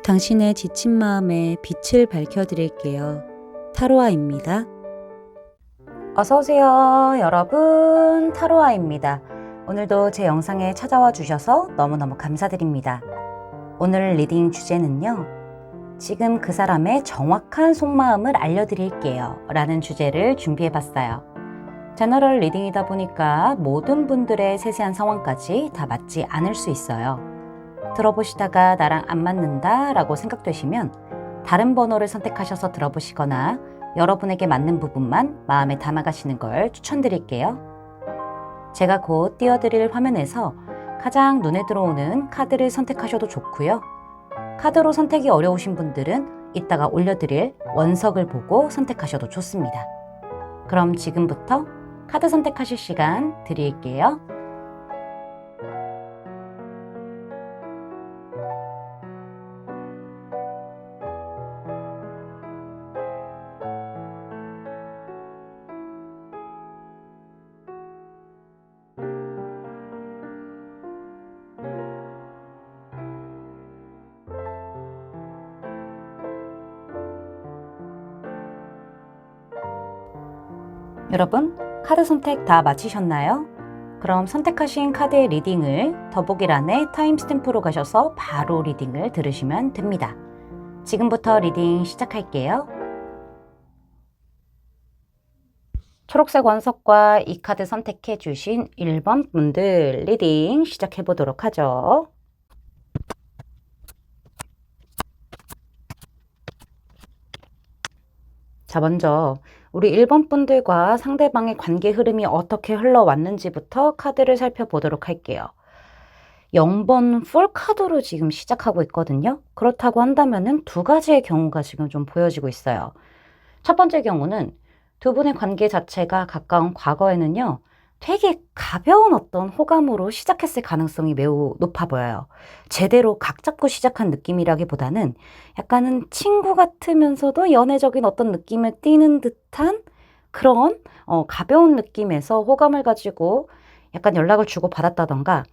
당신의 지친 마음에 빛을 밝혀드릴게요. 타로아입니다. 어서오세요, 여러분. 타로아입니다. 오늘도 제 영상에 찾아와 주셔서 너무너무 감사드립니다. 오늘 리딩 주제는요, 지금 그 사람의 정확한 속마음을 알려드릴게요 라는 주제를 준비해봤어요. 제너럴 리딩이다 보니까 모든 분들의 세세한 상황까지 다 맞지 않을 수 있어요. 들어보시다가 나랑 안 맞는다 라고 생각되시면 다른 번호를 선택하셔서 들어보시거나 여러분에게 맞는 부분만 마음에 담아가시는 걸 추천드릴게요. 제가 곧 띄워드릴 화면에서 가장 눈에 들어오는 카드를 선택하셔도 좋고요. 카드로 선택이 어려우신 분들은 이따가 올려드릴 원석을 보고 선택하셔도 좋습니다. 그럼 지금부터 카드 선택하실 시간 드릴게요. 여러분, 카드 선택 다 마치셨나요? 그럼 선택하신 카드의 리딩을 더보기란에 타임스탬프로 가셔서 바로 리딩을 들으시면 됩니다. 지금부터 리딩 시작할게요. 초록색 원석과 이 카드 선택해 주신 1번 분들 리딩 시작해 보도록 하죠. 자, 먼저 우리 1번 분들과 상대방의 관계 흐름이 어떻게 흘러왔는지부터 카드를 살펴보도록 할게요. 0번 풀카드로 지금 시작하고 있거든요. 그렇다고 한다면은 두 가지의 경우가 지금 좀 보여지고 있어요. 첫 번째 경우는 두 분의 관계 자체가 가까운 과거에는요, 되게 가벼운 어떤 호감으로 시작했을 가능성이 매우 높아 보여요. 제대로 각 잡고 시작한 느낌이라기보다는 약간은 친구 같으면서도 연애적인 어떤 느낌을 띠는 듯한 그런 가벼운 느낌에서 호감을 가지고 약간 연락을 주고 받았다던가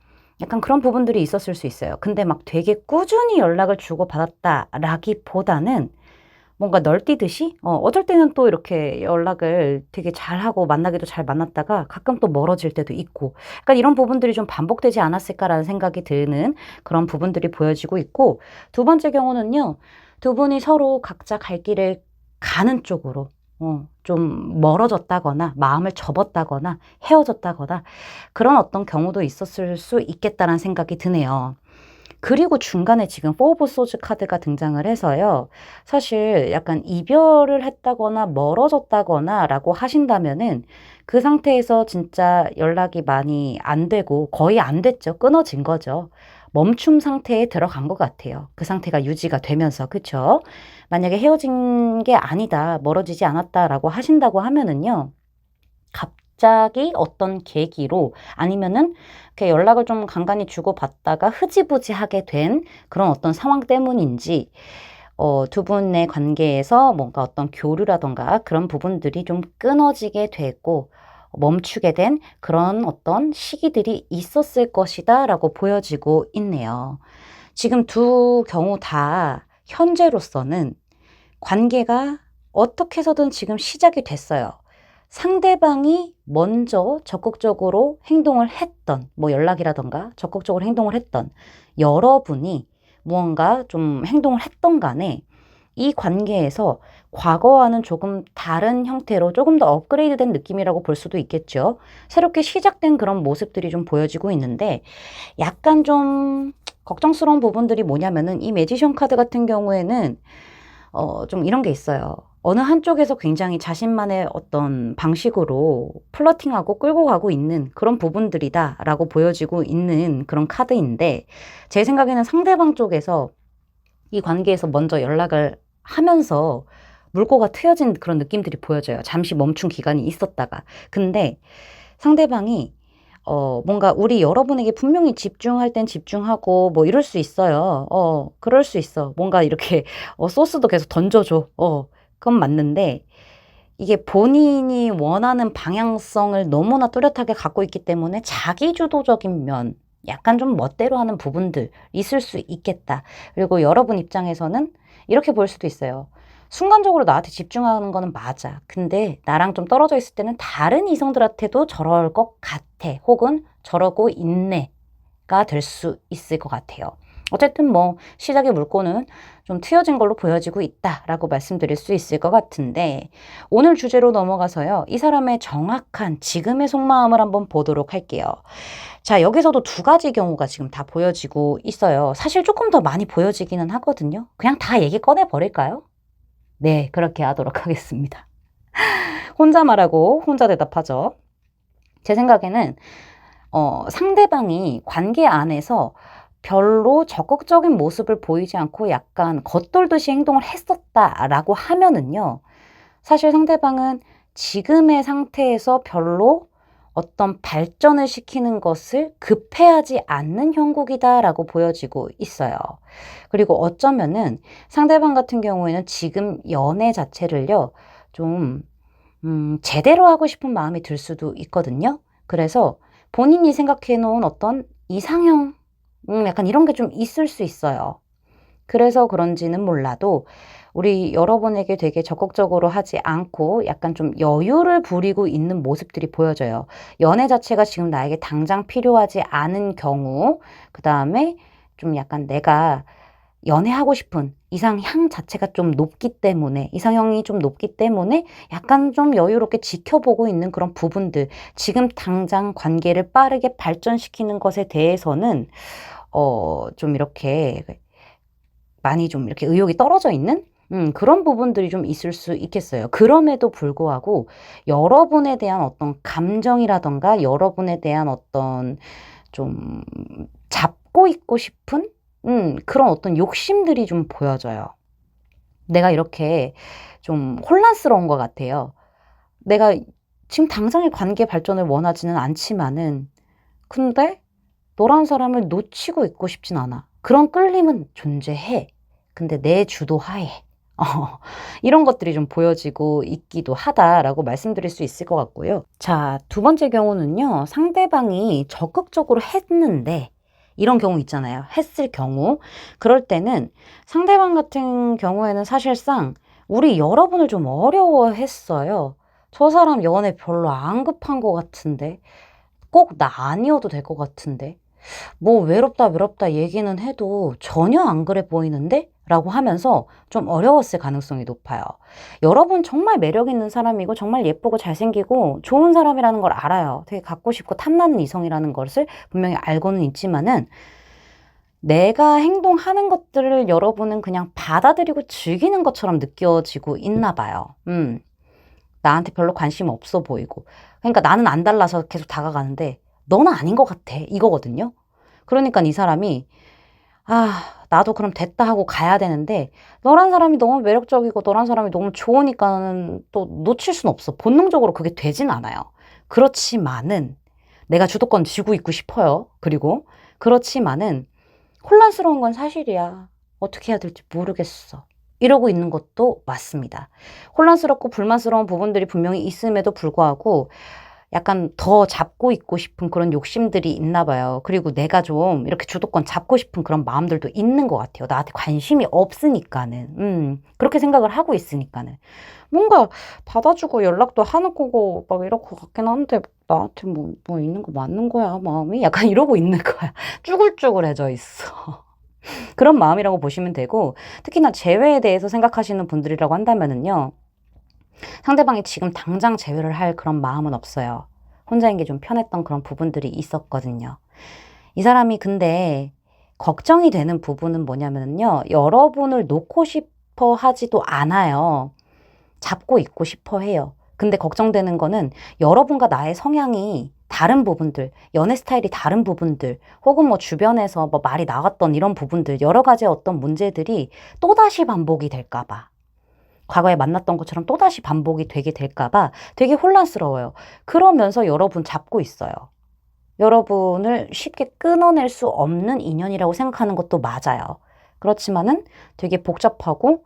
약간 그런 부분들이 있었을 수 있어요. 근데 막 되게 꾸준히 연락을 주고 받았다라기보다는 뭔가 널뛰듯이 어쩔 때는 또 이렇게 연락을 되게 잘하고 만나기도 잘 만났다가 가끔 또 멀어질 때도 있고 약간 이런 부분들이 좀 반복되지 않았을까라는 생각이 드는 그런 부분들이 보여지고 있고, 두 번째 경우는요, 두 분이 서로 각자 갈 길을 가는 쪽으로 좀 멀어졌다거나 마음을 접었다거나 헤어졌다거나 그런 어떤 경우도 있었을 수 있겠다라는 생각이 드네요. 그리고 중간에 지금 포 오브 소즈 카드가 등장을 해서요. 사실 약간 이별을 했다거나 멀어졌다거나 라고 하신다면은 그 상태에서 진짜 연락이 많이 안 되고 거의 안 됐죠. 끊어진 거죠. 멈춤 상태에 들어간 것 같아요. 그 상태가 유지가 되면서, 그쵸? 만약에 헤어진 게 아니다, 멀어지지 않았다라고 하신다고 하면은요. 갑자기 어떤 계기로 아니면은 이렇게 연락을 좀 간간히 주고받다가 흐지부지하게 된 그런 어떤 상황 때문인지 두 분의 관계에서 뭔가 어떤 교류라던가 그런 부분들이 좀 끊어지게 되고 멈추게 된 그런 어떤 시기들이 있었을 것이다 라고 보여지고 있네요. 지금 두 경우 다 현재로서는 관계가 어떻게 해서든 지금 시작이 됐어요. 상대방이 먼저 적극적으로 행동을 했던, 뭐 연락이라던가 적극적으로 행동을 했던, 여러분이 무언가 좀 행동을 했던 간에 이 관계에서 과거와는 조금 다른 형태로 조금 더 업그레이드된 느낌이라고 볼 수도 있겠죠. 새롭게 시작된 그런 모습들이 좀 보여지고 있는데 약간 좀 걱정스러운 부분들이 뭐냐면은 이 매지션 카드 같은 경우에는 좀 이런 게 있어요. 어느 한쪽에서 굉장히 자신만의 어떤 방식으로 플러팅하고 끌고 가고 있는 그런 부분들이다라고 보여지고 있는 그런 카드인데, 제 생각에는 상대방 쪽에서 이 관계에서 먼저 연락을 하면서 물꼬가 트여진 그런 느낌들이 보여져요. 잠시 멈춘 기간이 있었다가. 근데 상대방이 뭔가 우리 여러분에게 분명히 집중할 땐 집중하고 뭐 이럴 수 있어요. 그럴 수 있어. 뭔가 이렇게 소스도 계속 던져줘. 그건 맞는데 이게 본인이 원하는 방향성을 너무나 뚜렷하게 갖고 있기 때문에 자기주도적인 면, 약간 좀 멋대로 하는 부분들 있을 수 있겠다. 그리고 여러분 입장에서는 이렇게 볼 수도 있어요. 순간적으로 나한테 집중하는 거는 맞아. 근데 나랑 좀 떨어져 있을 때는 다른 이성들한테도 저럴 것 같아. 혹은 저러고 있네가 될 수 있을 것 같아요. 어쨌든 뭐 시작의 물꼬는 좀 트여진 걸로 보여지고 있다라고 말씀드릴 수 있을 것 같은데, 오늘 주제로 넘어가서요. 이 사람의 정확한 지금의 속마음을 한번 보도록 할게요. 자, 여기서도 두 가지 경우가 지금 다 보여지고 있어요. 사실 조금 더 많이 보여지기는 하거든요. 그냥 다 얘기 꺼내버릴까요? 네, 그렇게 하도록 하겠습니다. 혼자 말하고 혼자 대답하죠. 제 생각에는 상대방이 관계 안에서 별로 적극적인 모습을 보이지 않고 약간 겉돌듯이 행동을 했었다라고 하면은요. 사실 상대방은 지금의 상태에서 별로 어떤 발전을 시키는 것을 급해하지 않는 형국이다라고 보여지고 있어요. 그리고 어쩌면은 상대방 같은 경우에는 지금 연애 자체를요, 좀, 제대로 하고 싶은 마음이 들 수도 있거든요. 그래서 본인이 생각해 놓은 어떤 이상형, 약간 이런 게 좀 있을 수 있어요. 그래서 그런지는 몰라도 우리 여러분에게 되게 적극적으로 하지 않고 약간 좀 여유를 부리고 있는 모습들이 보여져요. 연애 자체가 지금 나에게 당장 필요하지 않은 경우, 그 다음에 좀 약간 내가 연애하고 싶은 이상향 자체가 좀 높기 때문에, 이상형이 좀 높기 때문에 약간 좀 여유롭게 지켜보고 있는 그런 부분들, 지금 당장 관계를 빠르게 발전시키는 것에 대해서는 좀 이렇게 많이 좀 이렇게 의욕이 떨어져 있는 그런 부분들이 좀 있을 수 있겠어요. 그럼에도 불구하고 여러분에 대한 어떤 감정이라던가 여러분에 대한 어떤 좀 잡고 있고 싶은 그런 어떤 욕심들이 좀 보여져요. 내가 이렇게 좀 혼란스러운 것 같아요. 내가 지금 당장의 관계 발전을 원하지는 않지만은, 근데 너란 사람을 놓치고 있고 싶진 않아. 그런 끌림은 존재해. 근데 내 주도하에. 어, 이런 것들이 좀 보여지고 있기도 하다라고 말씀드릴 수 있을 것 같고요. 자, 두 번째 경우는요. 상대방이 적극적으로 했는데, 이런 경우 있잖아요. 했을 경우. 그럴 때는 상대방 같은 경우에는 사실상 우리 여러분을 좀 어려워했어요. 저 사람 연애 별로 안 급한 것 같은데. 꼭 나 아니어도 될 것 같은데. 뭐 외롭다 얘기는 해도 전혀 안 그래 보이는데? 라고 하면서 좀 어려웠을 가능성이 높아요. 여러분 정말 매력 있는 사람이고 정말 예쁘고 잘생기고 좋은 사람이라는 걸 알아요. 되게 갖고 싶고 탐나는 이성이라는 것을 분명히 알고는 있지만은, 내가 행동하는 것들을 여러분은 그냥 받아들이고 즐기는 것처럼 느껴지고 있나 봐요. 나한테 별로 관심 없어 보이고. 그러니까 나는 안 달라서 계속 다가가는데 너는 아닌 것 같아. 이거거든요. 그러니까 이 사람이 나도 그럼 됐다 하고 가야 되는데, 너란 사람이 너무 매력적이고 너란 사람이 너무 좋으니까는 또 놓칠 순 없어. 본능적으로 그게 되진 않아요. 그렇지만은 내가 주도권 쥐고 있고 싶어요. 그리고 그렇지만은 혼란스러운 건 사실이야. 어떻게 해야 될지 모르겠어. 이러고 있는 것도 맞습니다. 혼란스럽고 불만스러운 부분들이 분명히 있음에도 불구하고 약간 더 잡고 있고 싶은 그런 욕심들이 있나 봐요. 그리고 내가 좀 이렇게 주도권 잡고 싶은 그런 마음들도 있는 것 같아요. 나한테 관심이 없으니까는. 그렇게 생각을 하고 있으니까는. 뭔가 받아주고 연락도 하는 거고 막 이럴 것 같긴 한데, 나한테 뭐 있는 거 맞는 거야, 마음이? 약간 이러고 있는 거야. 쭈글쭈글해져 있어. 그런 마음이라고 보시면 되고, 특히나 재회에 대해서 생각하시는 분들이라고 한다면은요. 상대방이 지금 당장 재회를 할 그런 마음은 없어요. 혼자인 게 좀 편했던 그런 부분들이 있었거든요. 이 사람이 근데 걱정이 되는 부분은 뭐냐면요. 여러분을 놓고 싶어 하지도 않아요. 잡고 있고 싶어 해요. 근데 걱정되는 거는 여러분과 나의 성향이 다른 부분들, 연애 스타일이 다른 부분들, 혹은 뭐 주변에서 뭐 말이 나왔던 이런 부분들, 여러 가지 어떤 문제들이 또다시 반복이 될까봐. 과거에 만났던 것처럼 또다시 반복이 되게 될까봐 되게 혼란스러워요. 그러면서 여러분 잡고 있어요. 여러분을 쉽게 끊어낼 수 없는 인연이라고 생각하는 것도 맞아요. 그렇지만은 되게 복잡하고,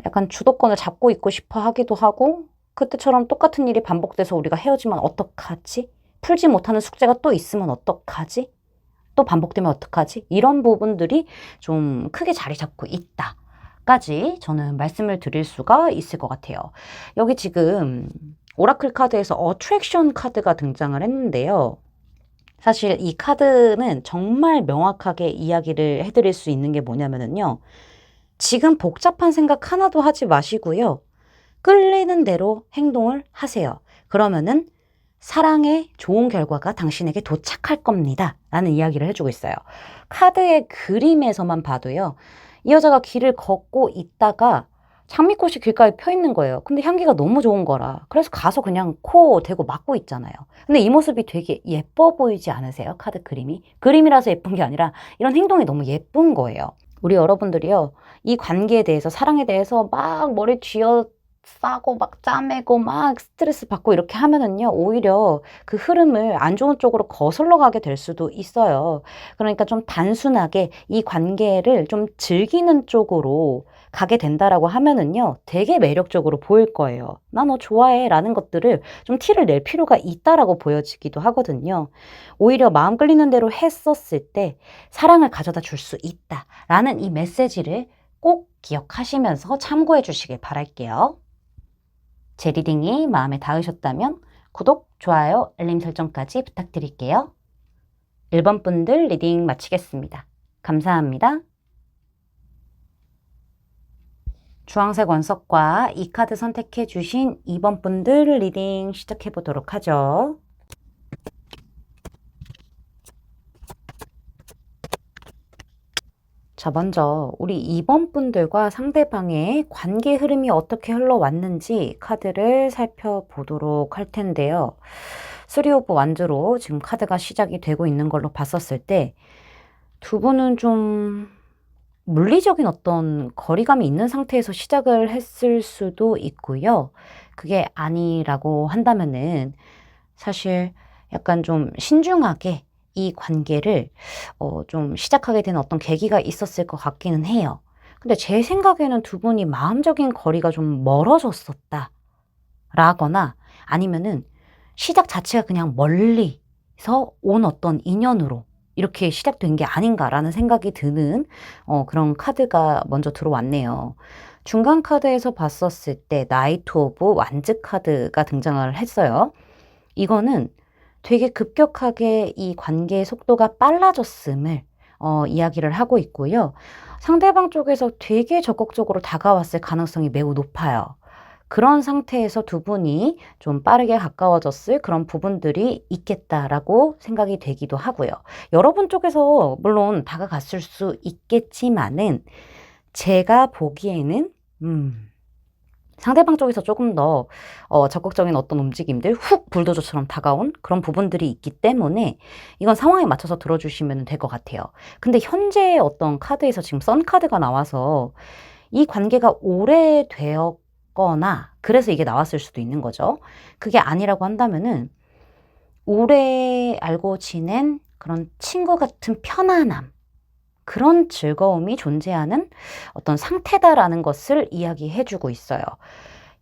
약간 주도권을 잡고 있고 싶어 하기도 하고, 그때처럼 똑같은 일이 반복돼서 우리가 헤어지면 어떡하지? 풀지 못하는 숙제가 또 있으면 어떡하지? 또 반복되면 어떡하지? 이런 부분들이 좀 크게 자리 잡고 있다까지 저는 말씀을 드릴 수가 있을 것 같아요. 여기 지금 오라클 카드에서 어트랙션 카드가 등장을 했는데요. 사실 이 카드는 정말 명확하게 이야기를 해드릴 수 있는 게 뭐냐면요. 지금 복잡한 생각 하나도 하지 마시고요. 끌리는 대로 행동을 하세요. 그러면은 사랑의 좋은 결과가 당신에게 도착할 겁니다. 라는 이야기를 해주고 있어요. 카드의 그림에서만 봐도요. 이 여자가 길을 걷고 있다가 장미꽃이 길가에 펴 있는 거예요. 근데 향기가 너무 좋은 거라. 그래서 가서 그냥 코 대고 맡고 있잖아요. 근데 이 모습이 되게 예뻐 보이지 않으세요? 카드 그림이? 그림이라서 예쁜 게 아니라 이런 행동이 너무 예쁜 거예요. 우리 여러분들이요. 이 관계에 대해서, 사랑에 대해서 막 머리 쥐어 싸고 막 짜매고 막 스트레스 받고 이렇게 하면은요, 오히려 그 흐름을 안 좋은 쪽으로 거슬러 가게 될 수도 있어요. 그러니까 좀 단순하게 이 관계를 좀 즐기는 쪽으로 가게 된다라고 하면은요, 되게 매력적으로 보일 거예요. 나 너 좋아해 라는 것들을 좀 티를 낼 필요가 있다라고 보여지기도 하거든요. 오히려 마음 끌리는 대로 했었을 때 사랑을 가져다 줄 수 있다라는 이 메시지를 꼭 기억하시면서 참고해 주시길 바랄게요. 제 리딩이 마음에 닿으셨다면 구독, 좋아요, 알림 설정까지 부탁드릴게요. 1번 분들 리딩 마치겠습니다. 감사합니다. 주황색 원석과 이 카드 선택해 주신 2번 분들 리딩 시작해 보도록 하죠. 자, 먼저 우리 2번 분들과 상대방의 관계 흐름이 어떻게 흘러왔는지 카드를 살펴보도록 할 텐데요. 3 오브 완즈로 지금 카드가 시작이 되고 있는 걸로 봤었을 때 두 분은 좀 물리적인 어떤 거리감이 있는 상태에서 시작을 했을 수도 있고요. 그게 아니라고 한다면은 사실 약간 좀 신중하게 이 관계를 좀 시작하게 된 어떤 계기가 있었을 것 같기는 해요. 근데 제 생각에는 두 분이 마음적인 거리가 좀 멀어졌었다 라거나 아니면은 시작 자체가 그냥 멀리서 온 어떤 인연으로 이렇게 시작된 게 아닌가라는 생각이 드는 그런 카드가 먼저 들어왔네요. 중간 카드에서 봤었을 때 나이트 오브 완즈 카드가 등장을 했어요. 이거는 되게 급격하게 이 관계의 속도가 빨라졌음을 이야기를 하고 있고요. 상대방 쪽에서 되게 적극적으로 다가왔을 가능성이 매우 높아요. 그런 상태에서 두 분이 좀 빠르게 가까워졌을 그런 부분들이 있겠다라고 생각이 되기도 하고요. 여러분 쪽에서 물론 다가갔을 수 있겠지만은 제가 보기에는 상대방 쪽에서 조금 더 적극적인 어떤 움직임들, 훅 불도저처럼 다가온 그런 부분들이 있기 때문에 이건 상황에 맞춰서 들어주시면 될 것 같아요. 근데 현재 어떤 카드에서 지금 선 카드가 나와서 이 관계가 오래되었거나 그래서 이게 나왔을 수도 있는 거죠. 그게 아니라고 한다면은 오래 알고 지낸 그런 친구 같은 편안함, 그런 즐거움이 존재하는 어떤 상태다라는 것을 이야기해주고 있어요.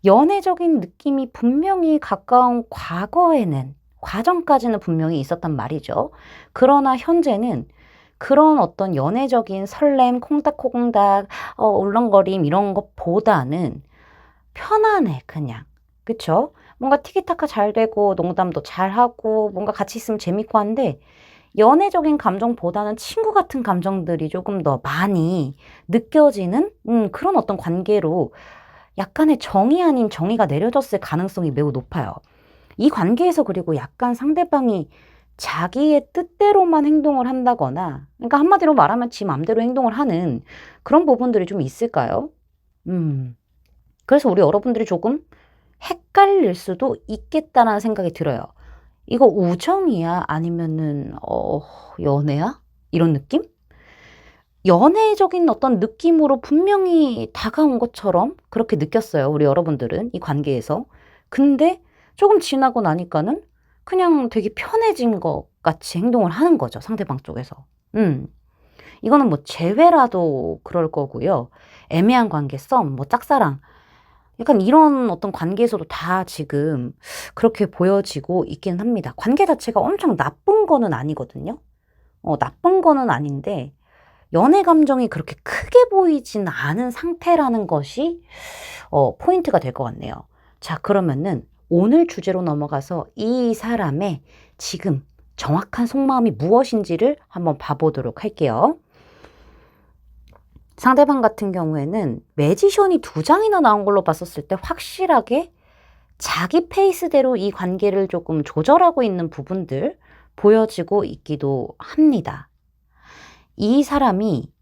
연애적인 느낌이 분명히 가까운 과거에는, 과정까지는 분명히 있었단 말이죠. 그러나 현재는 그런 어떤 연애적인 설렘, 콩닥콩닥, 울렁거림 이런 것보다는 편안해, 그냥. 그쵸? 뭔가 티키타카 잘 되고, 농담도 잘하고, 뭔가 같이 있으면 재밌고 한데, 연애적인 감정보다는 친구 같은 감정들이 조금 더 많이 느껴지는 그런 어떤 관계로 약간의 정이 아닌 정의가 내려졌을 가능성이 매우 높아요. 이 관계에서 그리고 약간 상대방이 자기의 뜻대로만 행동을 한다거나, 그러니까 한마디로 말하면 지 맘대로 행동을 하는 그런 부분들이 좀 있을까요? 그래서 우리 여러분들이 조금 헷갈릴 수도 있겠다라는 생각이 들어요. 이거 우정이야? 아니면은 연애야? 이런 느낌? 연애적인 어떤 느낌으로 분명히 다가온 것처럼 그렇게 느꼈어요. 우리 여러분들은 이 관계에서. 근데 조금 지나고 나니까는 그냥 되게 편해진 것 같이 행동을 하는 거죠. 상대방 쪽에서. 이거는 뭐 재회라도 그럴 거고요. 애매한 관계 썸, 뭐 짝사랑. 약간 이런 어떤 관계에서도 다 지금 그렇게 보여지고 있기는 합니다. 관계 자체가 엄청 나쁜 거는 아니거든요. 나쁜 거는 아닌데 연애 감정이 그렇게 크게 보이진 않은 상태라는 것이 포인트가 될 것 같네요. 자, 그러면은 오늘 주제로 넘어가서 이 사람의 지금 정확한 속마음이 무엇인지를 한번 봐보도록 할게요. 상대방 같은 경우에는 매지션이 2장이나 나온 걸로 봤었을 때 확실하게 자기 페이스대로 이 관계를 조금 조절하고 있는 부분들 보여지고 있기도 합니다. 이 사람이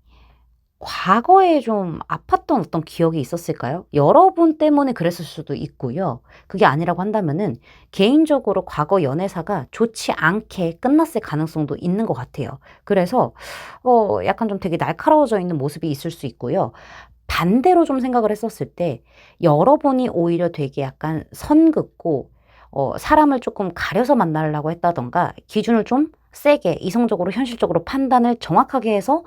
과거에 좀 아팠던 어떤 기억이 있었을까요? 여러분 때문에 그랬을 수도 있고요. 그게 아니라고 한다면은 개인적으로 과거 연애사가 좋지 않게 끝났을 가능성도 있는 것 같아요. 그래서 약간 좀 되게 날카로워져 있는 모습이 있을 수 있고요. 반대로 좀 생각을 했었을 때 여러분이 오히려 되게 약간 선 긋고 사람을 조금 가려서 만나려고 했다던가 기준을 좀 세게 이성적으로 현실적으로 판단을 정확하게 해서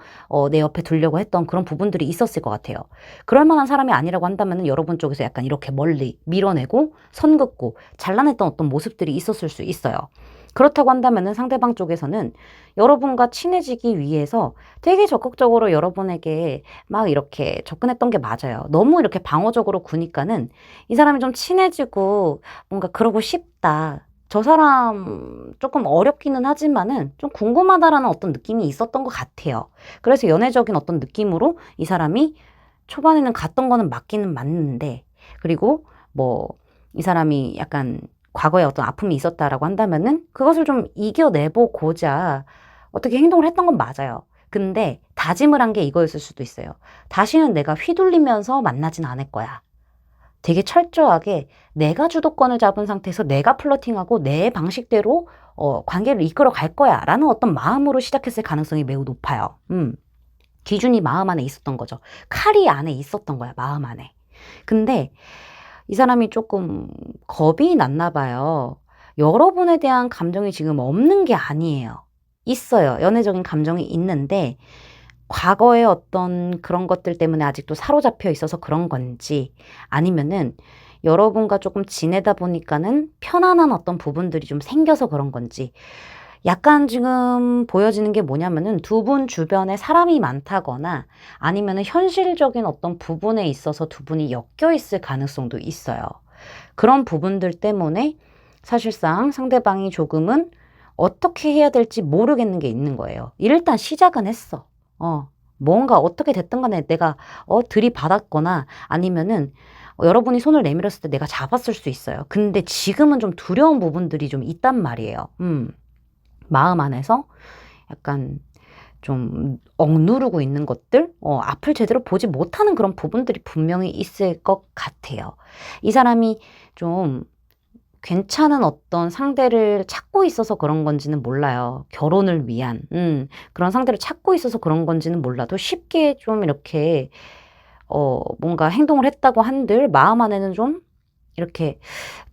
내 옆에 두려고 했던 그런 부분들이 있었을 것 같아요. 그럴 만한 사람이 아니라고 한다면 여러분 쪽에서 약간 이렇게 멀리 밀어내고 선 긋고 잘라냈던 어떤 모습들이 있었을 수 있어요. 그렇다고 한다면 상대방 쪽에서는 여러분과 친해지기 위해서 되게 적극적으로 여러분에게 막 이렇게 접근했던 게 맞아요. 너무 이렇게 방어적으로 구니까는 이 사람이 좀 친해지고 뭔가 그러고 싶다. 저 사람 조금 어렵기는 하지만은 좀 궁금하다라는 어떤 느낌이 있었던 것 같아요. 그래서 연애적인 어떤 느낌으로 이 사람이 초반에는 갔던 거는 맞기는 맞는데, 그리고 뭐 이 사람이 약간 과거에 어떤 아픔이 있었다라고 한다면은 그것을 좀 이겨내보고자 어떻게 행동을 했던 건 맞아요. 근데 다짐을 한 게 이거였을 수도 있어요. 다시는 내가 휘둘리면서 만나진 않을 거야. 되게 철저하게 내가 주도권을 잡은 상태에서 내가 플러팅하고 내 방식대로 관계를 이끌어 갈 거야 라는 어떤 마음으로 시작했을 가능성이 매우 높아요. 기준이 마음 안에 있었던 거죠. 칼이 안에 있었던 거야, 마음 안에. 근데 이 사람이 조금 겁이 났나 봐요. 여러분에 대한 감정이 지금 없는 게 아니에요. 있어요. 연애적인 감정이 있는데 과거의 어떤 그런 것들 때문에 아직도 사로잡혀 있어서 그런 건지 아니면은 여러분과 조금 지내다 보니까는 편안한 어떤 부분들이 좀 생겨서 그런 건지 약간 지금 보여지는 게 뭐냐면은 두 분 주변에 사람이 많다거나 아니면은 현실적인 어떤 부분에 있어서 두 분이 엮여 있을 가능성도 있어요. 그런 부분들 때문에 사실상 상대방이 조금은 어떻게 해야 될지 모르겠는 게 있는 거예요. 일단 시작은 했어. 뭔가 어떻게 됐든 간에 내가 들이받았거나 아니면은 여러분이 손을 내밀었을 때 내가 잡았을 수 있어요. 근데 지금은 좀 두려운 부분들이 좀 있단 말이에요. 마음 안에서 약간 좀 억누르고 있는 것들, 앞을 제대로 보지 못하는 그런 부분들이 분명히 있을 것 같아요. 이 사람이 좀 괜찮은 어떤 상대를 찾고 있어서 그런 건지는 몰라요. 결혼을 위한, 그런 상대를 찾고 있어서 그런 건지는 몰라도 쉽게 좀 이렇게, 뭔가 행동을 했다고 한들 마음 안에는 좀 이렇게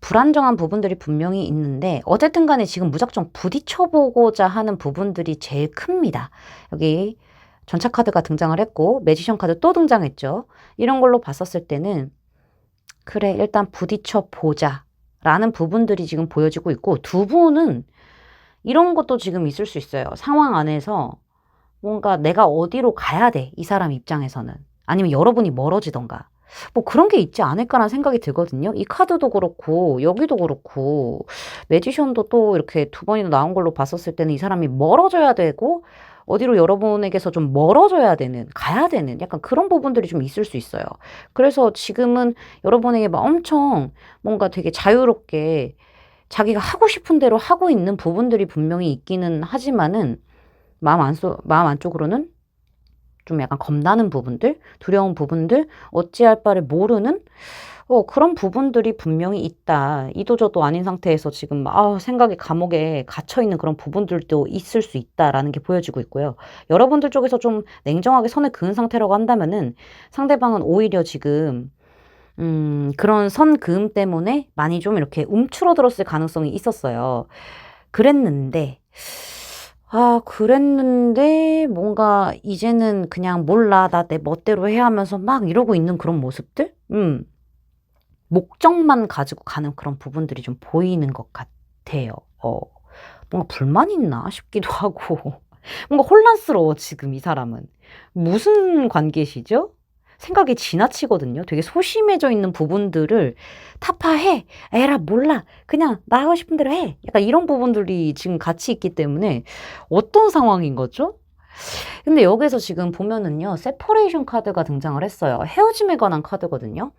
불안정한 부분들이 분명히 있는데 어쨌든 간에 지금 무작정 부딪혀보고자 하는 부분들이 제일 큽니다. 여기 전차 카드가 등장을 했고 매지션 카드 또 등장했죠. 이런 걸로 봤었을 때는 그래 일단 부딪혀보자 라는 부분들이 지금 보여지고 있고 두 분은 이런 것도 지금 있을 수 있어요. 상황 안에서 뭔가 내가 어디로 가야 돼. 이 사람 입장에서는. 아니면 여러분이 멀어지던가. 뭐 그런 게 있지 않을까라는 생각이 들거든요. 이 카드도 그렇고 여기도 그렇고 매지션도 또 이렇게 2번이나 나온 걸로 봤었을 때는 이 사람이 멀어져야 되고 어디로 여러분에게서 좀 멀어져야 되는, 가야 되는 약간 그런 부분들이 좀 있을 수 있어요. 그래서 지금은 여러분에게 막 엄청 뭔가 되게 자유롭게 자기가 하고 싶은 대로 하고 있는 부분들이 분명히 있기는 하지만은 마음 안쪽으로는 좀 약간 겁나는 부분들, 두려운 부분들, 어찌할 바를 모르는 그런 부분들이 분명히 있다. 이도저도 아닌 상태에서 지금 생각의 감옥에 갇혀 있는 그런 부분들도 있을 수 있다라는 게 보여지고 있고요. 여러분들 쪽에서 좀 냉정하게 선을 그은 상태라고 한다면은 상대방은 오히려 지금 그런 선 그음 때문에 많이 좀 이렇게 움츠러들었을 가능성이 있었어요. 그랬는데 그랬는데 뭔가 이제는 그냥 몰라 나 내 멋대로 해야 하면서 막 이러고 있는 그런 모습들? 목적만 가지고 가는 그런 부분들이 좀 보이는 것 같아요. 뭔가 불만 있나 싶기도 하고 뭔가 혼란스러워 지금 이 사람은. 무슨 관계시죠? 생각이 지나치거든요. 되게 소심해져 있는 부분들을 타파해. 에라 몰라. 그냥 나 하고 싶은 대로 해. 약간 이런 부분들이 지금 같이 있기 때문에 어떤 상황인 거죠? 근데 여기서 지금 보면은요. 세퍼레이션 카드가 등장을 했어요. 헤어짐에 관한 카드거든요.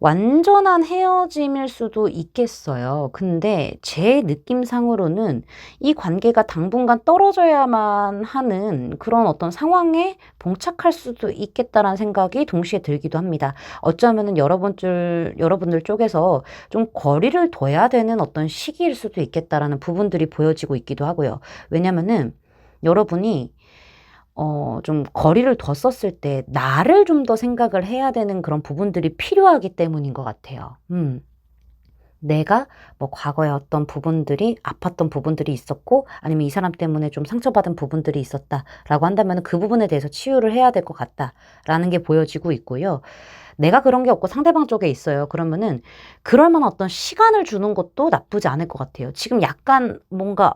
완전한 헤어짐일 수도 있겠어요. 근데 제 느낌상으로는 이 관계가 당분간 떨어져야만 하는 그런 어떤 상황에 봉착할 수도 있겠다라는 생각이 동시에 들기도 합니다. 어쩌면은 여러분들 쪽에서 좀 거리를 둬야 되는 어떤 시기일 수도 있겠다라는 부분들이 보여지고 있기도 하고요. 왜냐면은 여러분이 좀 거리를 뒀었을 때 나를 좀 더 생각을 해야 되는 그런 부분들이 필요하기 때문인 것 같아요. 내가 뭐 과거에 어떤 부분들이 아팠던 부분들이 있었고 아니면 이 사람 때문에 좀 상처받은 부분들이 있었다라고 한다면 그 부분에 대해서 치유를 해야 될 것 같다라는 게 보여지고 있고요. 내가 그런 게 없고 상대방 쪽에 있어요. 그러면은 그럴 만한 어떤 시간을 주는 것도 나쁘지 않을 것 같아요. 지금 약간 뭔가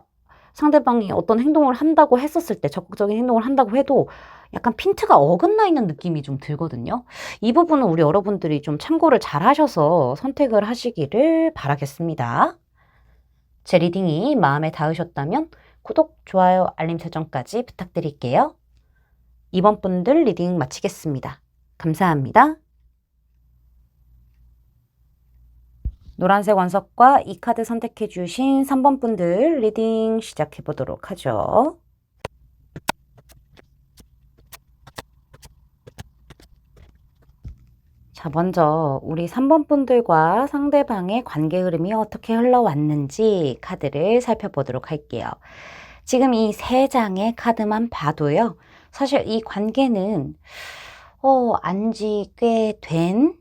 상대방이 어떤 행동을 한다고 했었을 때 적극적인 행동을 한다고 해도 약간 핀트가 어긋나 있는 느낌이 좀 들거든요. 이 부분은 우리 여러분들이 좀 참고를 잘 하셔서 선택을 하시기를 바라겠습니다. 제 리딩이 마음에 닿으셨다면 구독, 좋아요, 알림 설정까지 부탁드릴게요. 이번 분들 리딩 마치겠습니다. 감사합니다. 노란색 원석과 이 카드 선택해 주신 3번 분들 리딩 시작해 보도록 하죠. 자, 먼저 우리 3번 분들과 상대방의 관계 흐름이 어떻게 흘러왔는지 카드를 살펴보도록 할게요. 지금 이 3장의 카드만 봐도요. 사실 이 관계는 안지 꽤 된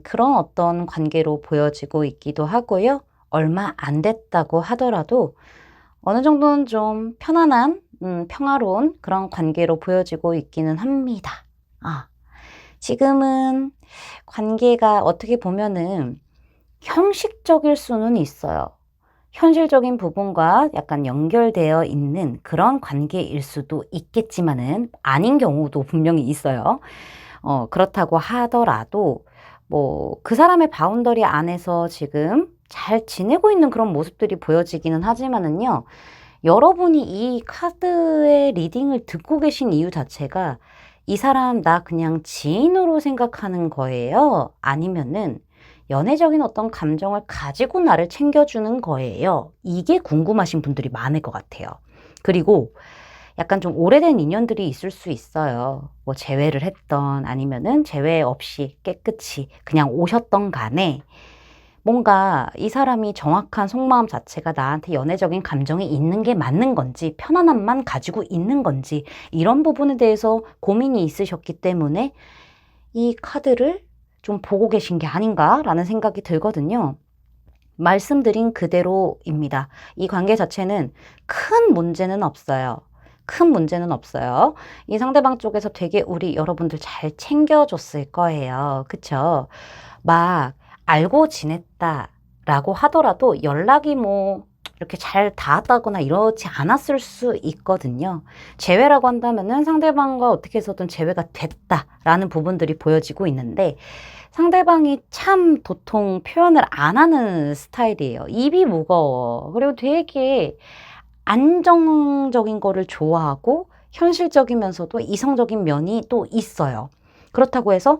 그런 어떤 관계로 보여지고 있기도 하고요. 얼마 안 됐다고 하더라도 어느 정도는 좀 편안한, 평화로운 그런 관계로 보여지고 있기는 합니다. 지금은 관계가 어떻게 보면은 형식적일 수는 있어요. 현실적인 부분과 약간 연결되어 있는 그런 관계일 수도 있겠지만은 아닌 경우도 분명히 있어요. 그렇다고 하더라도 뭐 그 사람의 바운더리 안에서 지금 잘 지내고 있는 그런 모습들이 보여지기는 하지만은요. 여러분이 이 카드의 리딩을 듣고 계신 이유 자체가 이 사람 나 그냥 지인으로 생각하는 거예요? 아니면은 연애적인 어떤 감정을 가지고 나를 챙겨주는 거예요? 이게 궁금하신 분들이 많을 것 같아요. 그리고 약간 좀 오래된 인연들이 있을 수 있어요. 뭐 재회를 했던 아니면은 재회 없이 깨끗이 그냥 오셨던 간에 뭔가 이 사람이 정확한 속마음 자체가 나한테 연애적인 감정이 있는 게 맞는 건지 편안함만 가지고 있는 건지 이런 부분에 대해서 고민이 있으셨기 때문에 이 카드를 좀 보고 계신 게 아닌가라는 생각이 들거든요. 말씀드린 그대로입니다. 이 관계 자체는 큰 문제는 없어요. 큰 문제는 없어요. 이 상대방 쪽에서 되게 우리 여러분들 잘 챙겨줬을 거예요. 그쵸? 막 알고 지냈다라고 하더라도 연락이 뭐 이렇게 잘 닿았다거나 이러지 않았을 수 있거든요. 재회라고 한다면은 상대방과 어떻게 해서든 재회가 됐다라는 부분들이 보여지고 있는데 상대방이 참 도통 표현을 안 하는 스타일이에요. 입이 무거워. 그리고 되게 안정적인 거를 좋아하고 현실적이면서도 이성적인 면이 또 있어요. 그렇다고 해서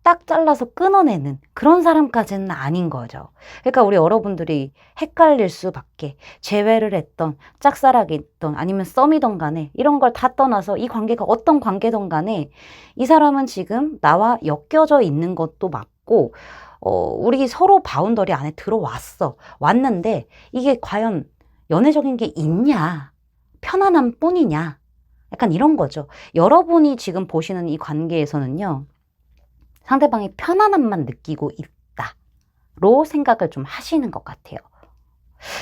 딱 잘라서 끊어내는 그런 사람까지는 아닌 거죠. 그러니까 우리 여러분들이 헷갈릴 수밖에 재회를 했던 짝사랑이 있던 아니면 썸이던 간에 이런 걸 다 떠나서 이 관계가 어떤 관계든 간에 이 사람은 지금 나와 엮여져 있는 것도 맞고 우리 서로 바운더리 안에 들어왔어. 왔는데 이게 과연 연애적인 게 있냐? 편안함 뿐이냐? 약간 이런 거죠. 여러분이 지금 보시는 이 관계에서는요. 상대방이 편안함만 느끼고 있다로 생각을 좀 하시는 것 같아요.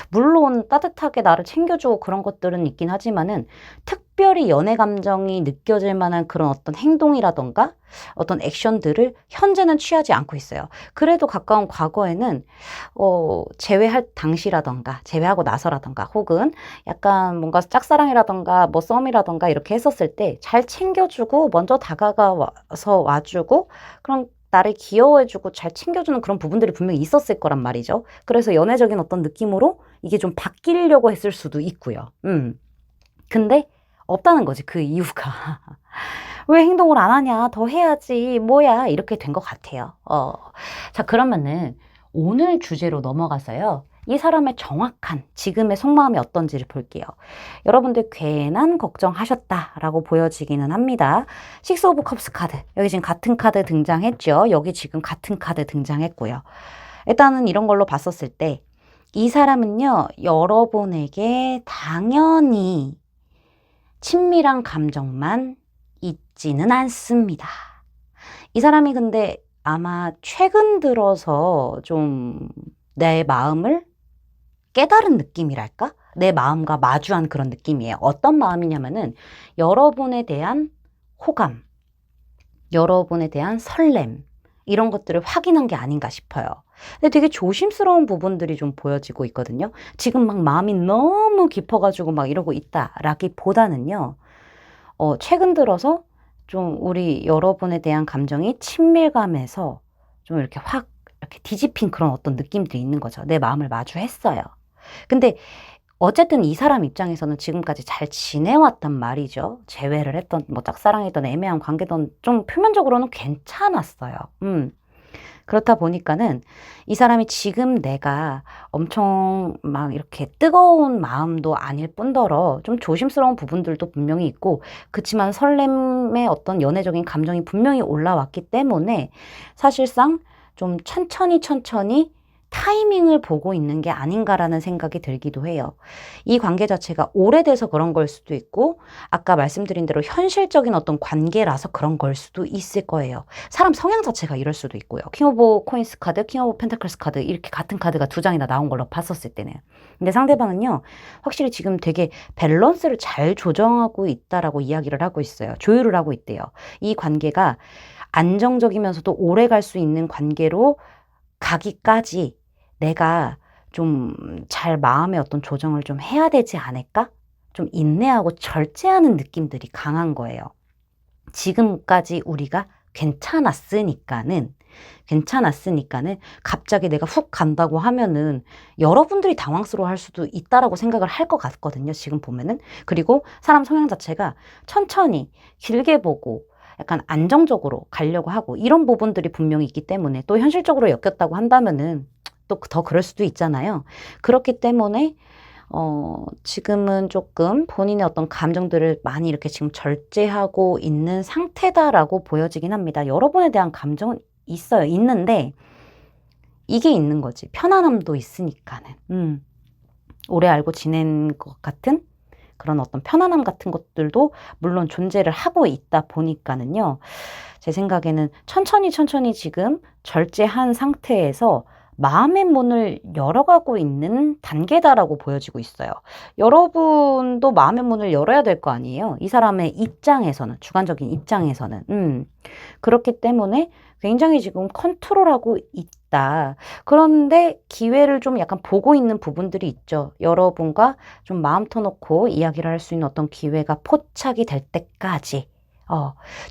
물론 따뜻하게 나를 챙겨주고 그런 것들은 있긴 하지만은 특별히 연애 감정이 느껴질 만한 그런 어떤 행동이라던가 어떤 액션들을 현재는 취하지 않고 있어요. 그래도 가까운 과거에는 제외할 당시라던가 제외하고 나서라던가 혹은 약간 뭔가 짝사랑이라던가 뭐 썸이라던가 이렇게 했었을 때 잘 챙겨주고 먼저 다가가서 와주고 그런 나를 귀여워해주고 잘 챙겨주는 그런 부분들이 분명히 있었을 거란 말이죠. 그래서 연애적인 어떤 느낌으로 이게 좀 바뀌려고 했을 수도 있고요. 근데 없다는 거지, 그 이유가. 왜 행동을 안 하냐? 더 해야지. 뭐야? 이렇게 된 것 같아요. 자, 그러면은 오늘 주제로 넘어가서요. 이 사람의 정확한 지금의 속마음이 어떤지를 볼게요. 여러분들 괜한 걱정하셨다라고 보여지기는 합니다. 식스 오브 컵스 카드. 여기 지금 같은 카드 등장했죠. 여기 지금 같은 카드 등장했고요. 일단은 이런 걸로 봤었을 때 이 사람은요. 여러분에게 당연히 친밀한 감정만 있지는 않습니다. 이 사람이 근데 아마 최근 들어서 좀 내 마음을 깨달은 느낌이랄까? 내 마음과 마주한 그런 느낌이에요. 어떤 마음이냐면은 여러분에 대한 호감, 여러분에 대한 설렘, 이런 것들을 확인한 게 아닌가 싶어요. 근데 되게 조심스러운 부분들이 좀 보여지고 있거든요. 지금 막 마음이 너무 깊어가지고 막 이러고 있다라기보다는요. 최근 들어서 좀 우리 여러분에 대한 감정이 친밀감에서 좀 이렇게 확 이렇게 뒤집힌 그런 어떤 느낌들이 있는 거죠. 내 마음을 마주했어요. 근데 어쨌든 이 사람 입장에서는 지금까지 잘 지내왔단 말이죠. 재회를 했던 뭐 짝사랑이던 애매한 관계던 좀 표면적으로는 괜찮았어요. 그렇다 보니까는 이 사람이 지금 내가 엄청 막 이렇게 뜨거운 마음도 아닐 뿐더러 좀 조심스러운 부분들도 분명히 있고, 그치만 설렘의 어떤 연애적인 감정이 분명히 올라왔기 때문에 사실상 좀 천천히 타이밍을 보고 있는 게 아닌가라는 생각이 들기도 해요. 이 관계 자체가 오래돼서 그런 걸 수도 있고, 아까 말씀드린 대로 현실적인 어떤 관계라서 그런 걸 수도 있을 거예요. 사람 성향 자체가 이럴 수도 있고요. 킹 오브 코인스 카드, 킹 오브 펜타클스 카드 이렇게 같은 카드가 두 장이나 나온 걸로 봤었을 때는. 근데 상대방은요, 확실히 지금 되게 밸런스를 잘 조정하고 있다라고 이야기를 하고 있어요. 조율을 하고 있대요. 이 관계가 안정적이면서도 오래 갈 수 있는 관계로 가기까지 내가 좀 잘 마음의 어떤 조정을 좀 해야 되지 않을까? 좀 인내하고 절제하는 느낌들이 강한 거예요. 지금까지 우리가 괜찮았으니까는 갑자기 내가 훅 간다고 하면은 여러분들이 당황스러워 할 수도 있다라고 생각을 할 것 같거든요. 지금 보면은. 그리고 사람 성향 자체가 천천히 길게 보고 약간 안정적으로 가려고 하고 이런 부분들이 분명히 있기 때문에, 또 현실적으로 엮였다고 한다면은 또 더 그럴 수도 있잖아요. 그렇기 때문에 지금은 조금 본인의 어떤 감정들을 많이 이렇게 지금 절제하고 있는 상태다라고 보여지긴 합니다. 여러분에 대한 감정은 있어요. 있는데 이게 있는 거지. 편안함도 있으니까는. 오래 알고 지낸 것 같은 그런 어떤 편안함 같은 것들도 물론 존재를 하고 있다 보니까는요. 제 생각에는 천천히 지금 절제한 상태에서 마음의 문을 열어가고 있는 단계다라고 보여지고 있어요. 여러분도 마음의 문을 열어야 될 거 아니에요. 이 사람의 입장에서는, 주관적인 입장에서는. 그렇기 때문에 굉장히 지금 컨트롤하고 있다. 그런데 기회를 좀 약간 보고 있는 부분들이 있죠. 여러분과 좀 마음 터놓고 이야기를 할 수 있는 어떤 기회가 포착이 될 때까지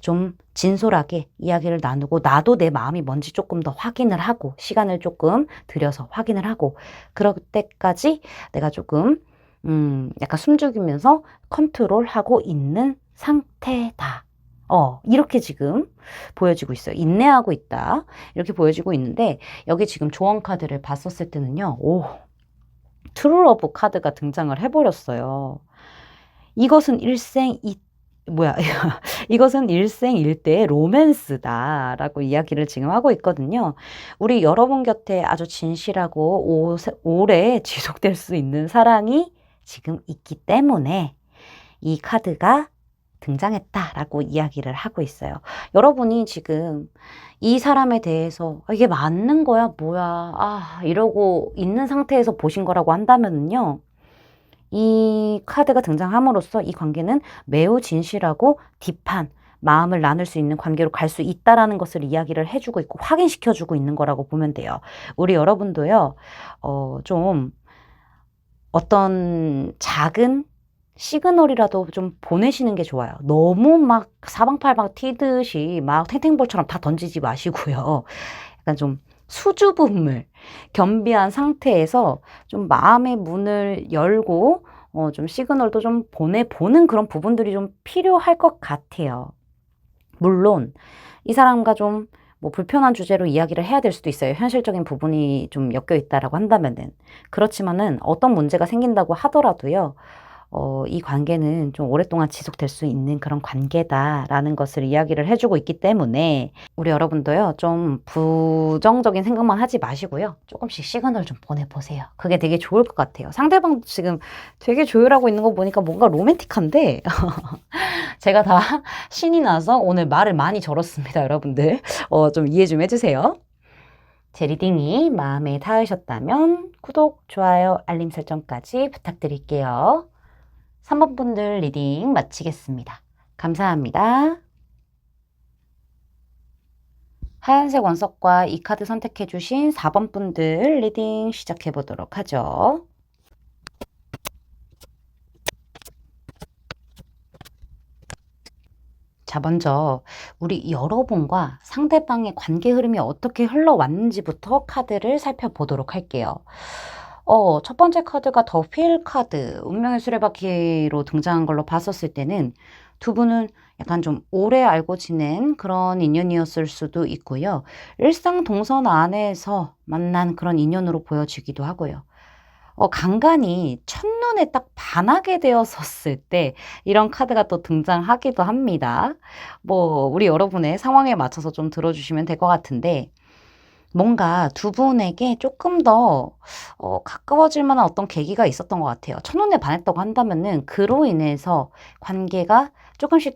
좀 진솔하게 이야기를 나누고, 나도 내 마음이 뭔지 조금 더 확인을 하고, 시간을 조금 들여서 확인을 하고, 그럴 때까지 내가 조금 약간 숨죽이면서 컨트롤하고 있는 상태다. 이렇게 지금 보여지고 있어요. 인내하고 있다. 이렇게 보여지고 있는데, 여기 지금 조언 카드를 봤었을 때는요. 트루 러브 카드가 등장을 해버렸어요. 이것은 이것은 일생일대의 로맨스다라고 이야기를 지금 하고 있거든요. 우리 여러분 곁에 아주 진실하고 오래 지속될 수 있는 사랑이 지금 있기 때문에 이 카드가 등장했다라고 이야기를 하고 있어요. 여러분이 지금 이 사람에 대해서 이게 맞는 거야? 뭐야? 이러고 있는 상태에서 보신 거라고 한다면요. 이 카드가 등장함으로써 이 관계는 매우 진실하고 딥한 마음을 나눌 수 있는 관계로 갈 수 있다라는 것을 이야기를 해주고 있고 확인시켜주고 있는 거라고 보면 돼요. 우리 여러분도요, 좀 어떤 작은 시그널이라도 좀 보내시는 게 좋아요. 너무 막 사방팔방 튀듯이 막 탱탱볼처럼 다 던지지 마시고요. 약간 좀 수줍음을 겸비한 상태에서 좀 마음의 문을 열고 좀 시그널도 좀 보내보는 그런 부분들이 좀 필요할 것 같아요. 물론 이 사람과 좀 뭐 불편한 주제로 이야기를 해야 될 수도 있어요. 현실적인 부분이 좀 엮여 있다라고 한다면은. 그렇지만은 어떤 문제가 생긴다고 하더라도요. 이 관계는 좀 오랫동안 지속될 수 있는 그런 관계다라는 것을 이야기를 해주고 있기 때문에 우리 여러분도요, 좀 부정적인 생각만 하지 마시고요. 조금씩 시그널 좀 보내보세요. 그게 되게 좋을 것 같아요. 상대방 지금 되게 조율하고 있는 거 보니까 뭔가 로맨틱한데 제가 다 신이 나서 오늘 말을 많이 절었습니다, 여러분들. 좀 이해 좀 해주세요. 제 리딩이 마음에 닿으셨다면 구독, 좋아요, 알림 설정까지 부탁드릴게요. 3번 분들 리딩 마치겠습니다. 감사합니다. 하얀색 원석과 이 카드 선택해 주신 4번 분들 리딩 시작해 보도록 하죠. 자, 먼저 우리 여러분과 상대방의 관계 흐름이 어떻게 흘러왔는지부터 카드를 살펴보도록 할게요. 첫 번째 카드가 더 휠 카드, 운명의 수레바퀴로 등장한 걸로 봤었을 때는 두 분은 약간 좀 오래 알고 지낸 그런 인연이었을 수도 있고요. 일상 동선 안에서 만난 그런 인연으로 보여지기도 하고요. 간간이 첫눈에 딱 반하게 되었었을 때 이런 카드가 또 등장하기도 합니다. 뭐 우리 여러분의 상황에 맞춰서 좀 들어주시면 될 것 같은데 뭔가 두 분에게 조금 더 가까워질 만한 어떤 계기가 있었던 것 같아요. 첫눈에 반했다고 한다면은 그로 인해서 관계가 조금씩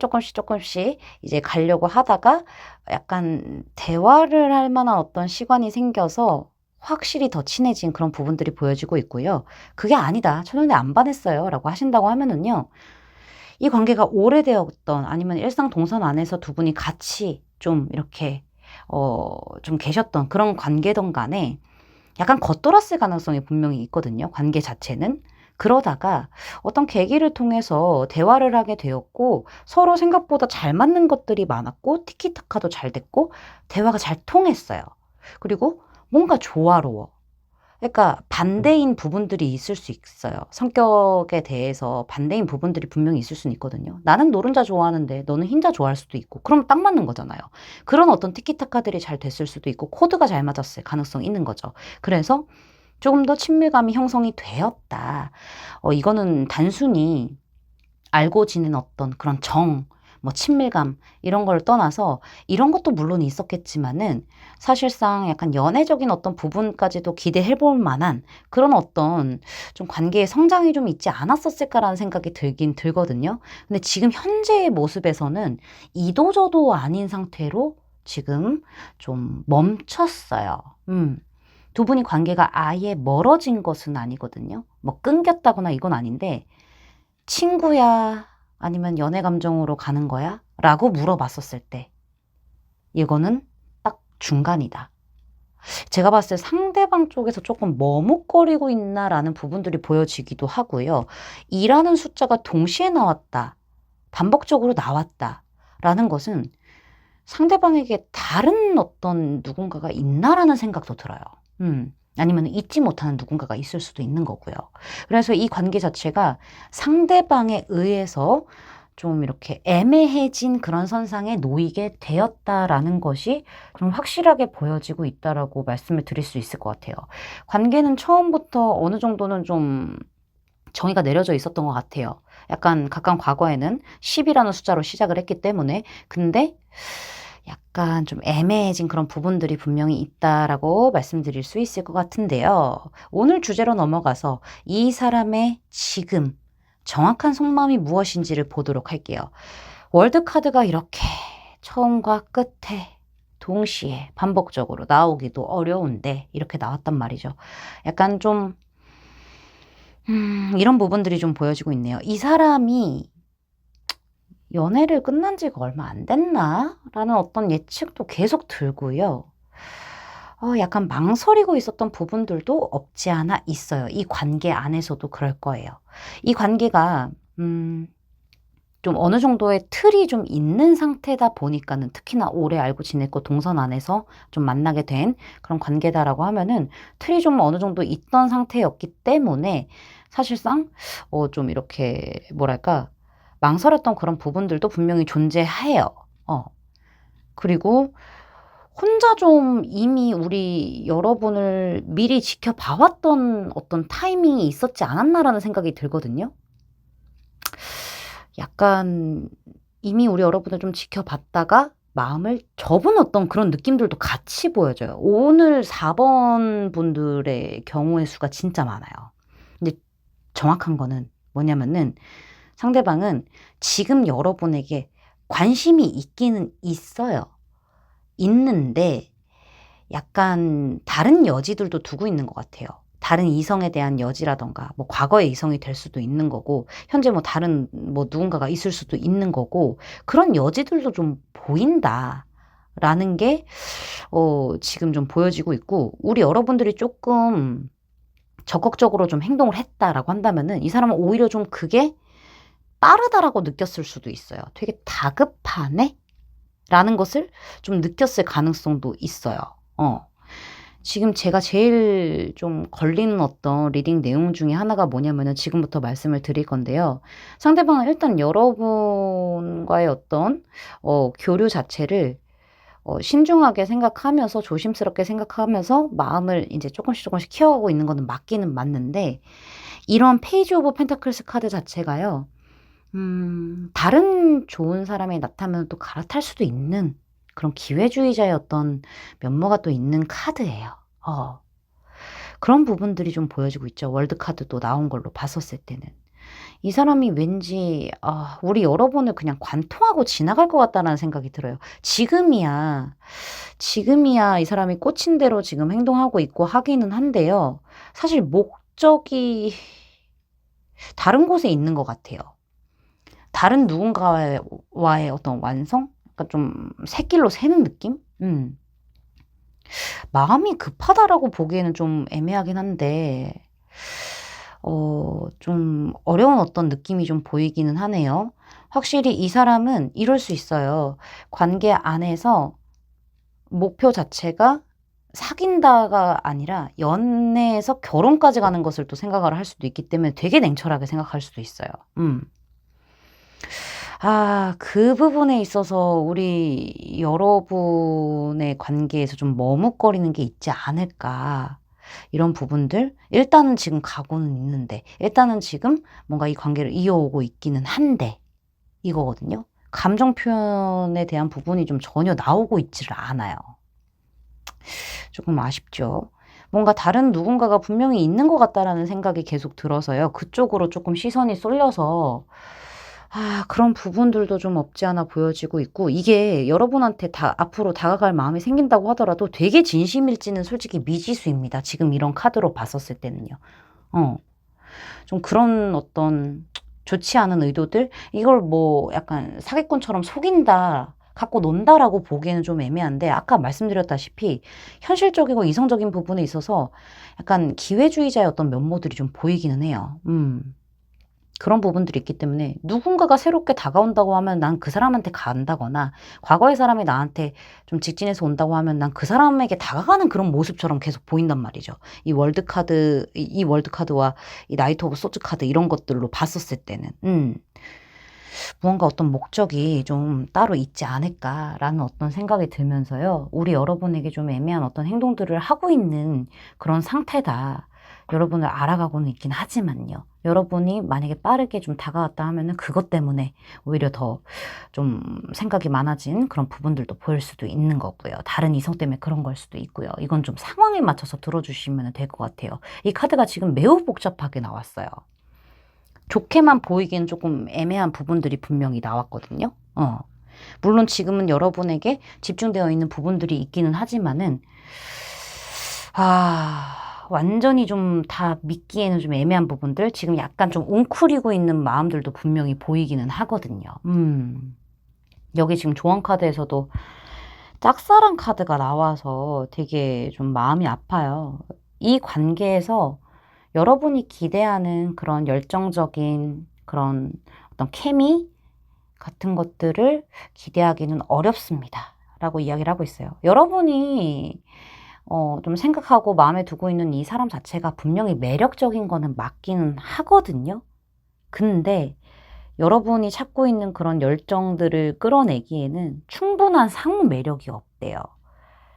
이제 가려고 하다가 약간 대화를 할 만한 어떤 시간이 생겨서 확실히 더 친해진 그런 부분들이 보여지고 있고요. 그게 아니다. 첫눈에 안 반했어요. 라고 하신다고 하면은요. 이 관계가 오래되었던 아니면 일상 동선 안에서 두 분이 같이 좀 이렇게 좀 계셨던 그런 관계던 간에 약간 겉돌았을 가능성이 분명히 있거든요. 관계 자체는. 그러다가 어떤 계기를 통해서 대화를 하게 되었고 서로 생각보다 잘 맞는 것들이 많았고 티키타카도 잘 됐고 대화가 잘 통했어요. 그리고 뭔가 조화로워. 그러니까 반대인 부분들이 있을 수 있어요. 성격에 대해서 반대인 부분들이 분명히 있을 수는 있거든요. 나는 노른자 좋아하는데 너는 흰자 좋아할 수도 있고 그럼 딱 맞는 거잖아요. 그런 어떤 티키타카들이 잘 됐을 수도 있고 코드가 잘 맞았을 가능성이 있는 거죠. 그래서 조금 더 친밀감이 형성이 되었다. 이거는 단순히 알고 지낸 어떤 그런 뭐 친밀감 이런 걸 떠나서 이런 것도 물론 있었겠지만은 사실상 약간 연애적인 어떤 부분까지도 기대해 볼 만한 그런 어떤 좀 관계의 성장이 좀 있지 않았었을까라는 생각이 들긴 들거든요. 근데 지금 현재의 모습에서는 이도저도 아닌 상태로 지금 좀 멈췄어요. 두 분이 관계가 아예 멀어진 것은 아니거든요. 뭐 끊겼다거나 이건 아닌데 친구야? 아니면 연애 감정으로 가는 거야? 라고 물어봤었을 때 이거는 딱 중간이다. 제가 봤을 때 상대방 쪽에서 조금 머뭇거리고 있나라는 부분들이 보여지기도 하고요. 2라는 숫자가 동시에 나왔다. 반복적으로 나왔다. 라는 것은 상대방에게 다른 어떤 누군가가 있나라는 생각도 들어요. 아니면 잊지 못하는 누군가가 있을 수도 있는 거고요. 그래서 이 관계 자체가 상대방에 의해서 좀 이렇게 애매해진 그런 선상에 놓이게 되었다라는 것이 좀 확실하게 보여지고 있다라고 말씀을 드릴 수 있을 것 같아요. 관계는 처음부터 어느 정도는 좀 정의가 내려져 있었던 것 같아요. 약간 가까운 과거에는 10이라는 숫자로 시작을 했기 때문에 근데 약간 좀 애매해진 그런 부분들이 분명히 있다라고 말씀드릴 수 있을 것 같은데요. 오늘 주제로 넘어가서 이 사람의 지금 정확한 속마음이 무엇인지를 보도록 할게요. 월드카드가 이렇게 처음과 끝에 동시에 반복적으로 나오기도 어려운데 이렇게 나왔단 말이죠. 약간 좀 이런 부분들이 좀 보여지고 있네요. 이 사람이 연애를 끝난 지가 얼마 안 됐나? 라는 어떤 예측도 계속 들고요. 약간 망설이고 있었던 부분들도 없지 않아 있어요. 이 관계 안에서도 그럴 거예요. 이 관계가 좀 어느 정도의 틀이 좀 있는 상태다 보니까는, 특히나 오래 알고 지냈고 동선 안에서 좀 만나게 된 그런 관계다라고 하면은 틀이 좀 어느 정도 있던 상태였기 때문에 사실상 좀 이렇게 뭐랄까 망설였던 그런 부분들도 분명히 존재해요. 그리고 혼자 좀 이미 우리 여러분을 미리 지켜봐왔던 어떤 타이밍이 있었지 않았나라는 생각이 들거든요. 약간 이미 우리 여러분을 좀 지켜봤다가 마음을 접은 어떤 그런 느낌들도 같이 보여져요. 오늘 4번 분들의 경우의 수가 진짜 많아요. 근데 정확한 거는 뭐냐면은 상대방은 지금 여러분에게 관심이 있기는 있어요. 있는데 약간 다른 여지들도 두고 있는 것 같아요. 다른 이성에 대한 여지라던가, 뭐 과거의 이성이 될 수도 있는 거고, 현재 뭐 다른 뭐 누군가가 있을 수도 있는 거고, 그런 여지들도 좀 보인다라는 게, 지금 좀 보여지고 있고, 우리 여러분들이 조금 적극적으로 좀 행동을 했다라고 한다면은, 이 사람은 오히려 좀 그게 빠르다라고 느꼈을 수도 있어요. 되게 다급하네? 라는 것을 좀 느꼈을 가능성도 있어요. 지금 제가 제일 좀 걸리는 어떤 리딩 내용 중에 하나가 뭐냐면은 지금부터 말씀을 드릴 건데요. 상대방은 일단 여러분과의 어떤 교류 자체를 신중하게 생각하면서 조심스럽게 생각하면서 마음을 이제 조금씩 키워가고 있는 거는 맞기는 맞는데, 이런 페이지 오브 펜타클스 카드 자체가요. 다른 좋은 사람이 나타나면 또 갈아탈 수도 있는 그런 기회주의자의 어떤 면모가 또 있는 카드예요. 그런 부분들이 좀 보여지고 있죠. 월드카드도 나온 걸로 봤었을 때는. 이 사람이 왠지 우리 여러분을 그냥 관통하고 지나갈 것 같다는 생각이 들어요. 지금이야 이 사람이 꽂힌 대로 지금 행동하고 있고 하기는 한데요. 사실 목적이 다른 곳에 있는 것 같아요. 다른 누군가와의 어떤 완성? 그러니까 좀 새길로 새는 느낌? 마음이 급하다라고 보기에는 좀 애매하긴 한데, 좀 어려운 어떤 느낌이 좀 보이기는 하네요. 확실히 이 사람은 이럴 수 있어요. 관계 안에서 목표 자체가 사귄다가 아니라 연애에서 결혼까지 가는 것을 또 생각을 할 수도 있기 때문에 되게 냉철하게 생각할 수도 있어요. 그 부분에 있어서 우리 여러분의 관계에서 좀 머뭇거리는 게 있지 않을까. 이런 부분들. 일단은 지금 가고는 있는데, 일단은 지금 뭔가 이 관계를 이어오고 있기는 한데, 이거거든요. 감정 표현에 대한 부분이 좀 전혀 나오고 있지를 않아요. 조금 아쉽죠. 뭔가 다른 누군가가 분명히 있는 것 같다라는 생각이 계속 들어서요. 그쪽으로 조금 시선이 쏠려서 그런 부분들도 좀 없지 않아 보여지고 있고, 이게 여러분한테 앞으로 다가갈 마음이 생긴다고 하더라도 되게 진심일지는 솔직히 미지수입니다. 지금 이런 카드로 봤었을 때는요. 좀 그런 어떤 좋지 않은 의도들, 이걸 뭐 약간 사기꾼처럼 속인다, 갖고 논다라고 보기에는 좀 애매한데, 아까 말씀드렸다시피 현실적이고 이성적인 부분에 있어서 약간 기회주의자의 어떤 면모들이 좀 보이기는 해요. 그런 부분들이 있기 때문에 누군가가 새롭게 다가온다고 하면 난 그 사람한테 간다거나, 과거의 사람이 나한테 좀 직진해서 온다고 하면 난 그 사람에게 다가가는 그런 모습처럼 계속 보인단 말이죠. 이 월드카드와 이 나이트 오브 소즈 카드 이런 것들로 봤었을 때는 무언가 어떤 목적이 좀 따로 있지 않을까라는 어떤 생각이 들면서요. 우리 여러분에게 좀 애매한 어떤 행동들을 하고 있는 그런 상태다. 여러분을 알아가고는 있긴 하지만요. 여러분이 만약에 빠르게 좀 다가왔다 하면은 그것 때문에 오히려 더 좀 생각이 많아진 그런 부분들도 보일 수도 있는 거고요. 다른 이성 때문에 그런 걸 수도 있고요. 이건 좀 상황에 맞춰서 들어주시면 될 것 같아요. 이 카드가 지금 매우 복잡하게 나왔어요. 좋게만 보이기엔 조금 애매한 부분들이 분명히 나왔거든요. 물론 지금은 여러분에게 집중되어 있는 부분들이 있기는 하지만은, 완전히 좀 다 믿기에는 좀 애매한 부분들, 지금 약간 좀 웅크리고 있는 마음들도 분명히 보이기는 하거든요. 여기 지금 조언 카드에서도 짝사랑 카드가 나와서 되게 좀 마음이 아파요. 이 관계에서 여러분이 기대하는 그런 열정적인 그런 어떤 케미 같은 것들을 기대하기는 어렵습니다. 라고 이야기를 하고 있어요. 여러분이 좀 생각하고 마음에 두고 있는 이 사람 자체가 분명히 매력적인 거는 맞기는 하거든요. 근데 여러분이 찾고 있는 그런 열정들을 끌어내기에는 충분한 상호 매력이 없대요.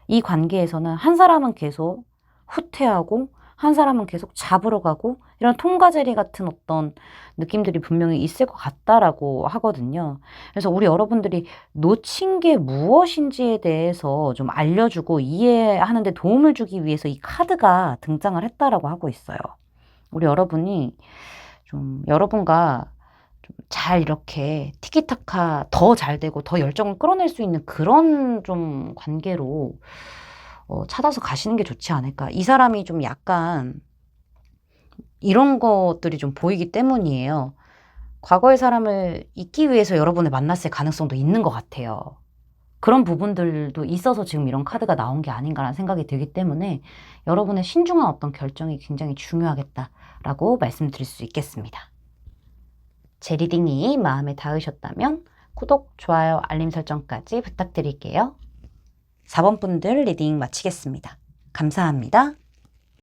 이 관계에서는 한 사람은 계속 후퇴하고 한 사람은 계속 잡으러 가고 이런 톰과 제리 같은 어떤 느낌들이 분명히 있을 것 같다라고 하거든요. 그래서 우리 여러분들이 놓친 게 무엇인지에 대해서 좀 알려주고 이해하는 데 도움을 주기 위해서 이 카드가 등장을 했다라고 하고 있어요. 우리 여러분이 좀 여러분과 좀 잘 이렇게 티키타카 더 잘 되고 더 열정을 끌어낼 수 있는 그런 좀 관계로 찾아서 가시는 게 좋지 않을까. 이 사람이 좀 약간 이런 것들이 좀 보이기 때문이에요. 과거의 사람을 잊기 위해서 여러분을 만났을 가능성도 있는 것 같아요. 그런 부분들도 있어서 지금 이런 카드가 나온 게 아닌가라는 생각이 들기 때문에 여러분의 신중한 어떤 결정이 굉장히 중요하겠다라고 말씀드릴 수 있겠습니다. 제 리딩이 마음에 닿으셨다면 구독, 좋아요, 알림 설정까지 부탁드릴게요. 4번 분들 리딩 마치겠습니다. 감사합니다.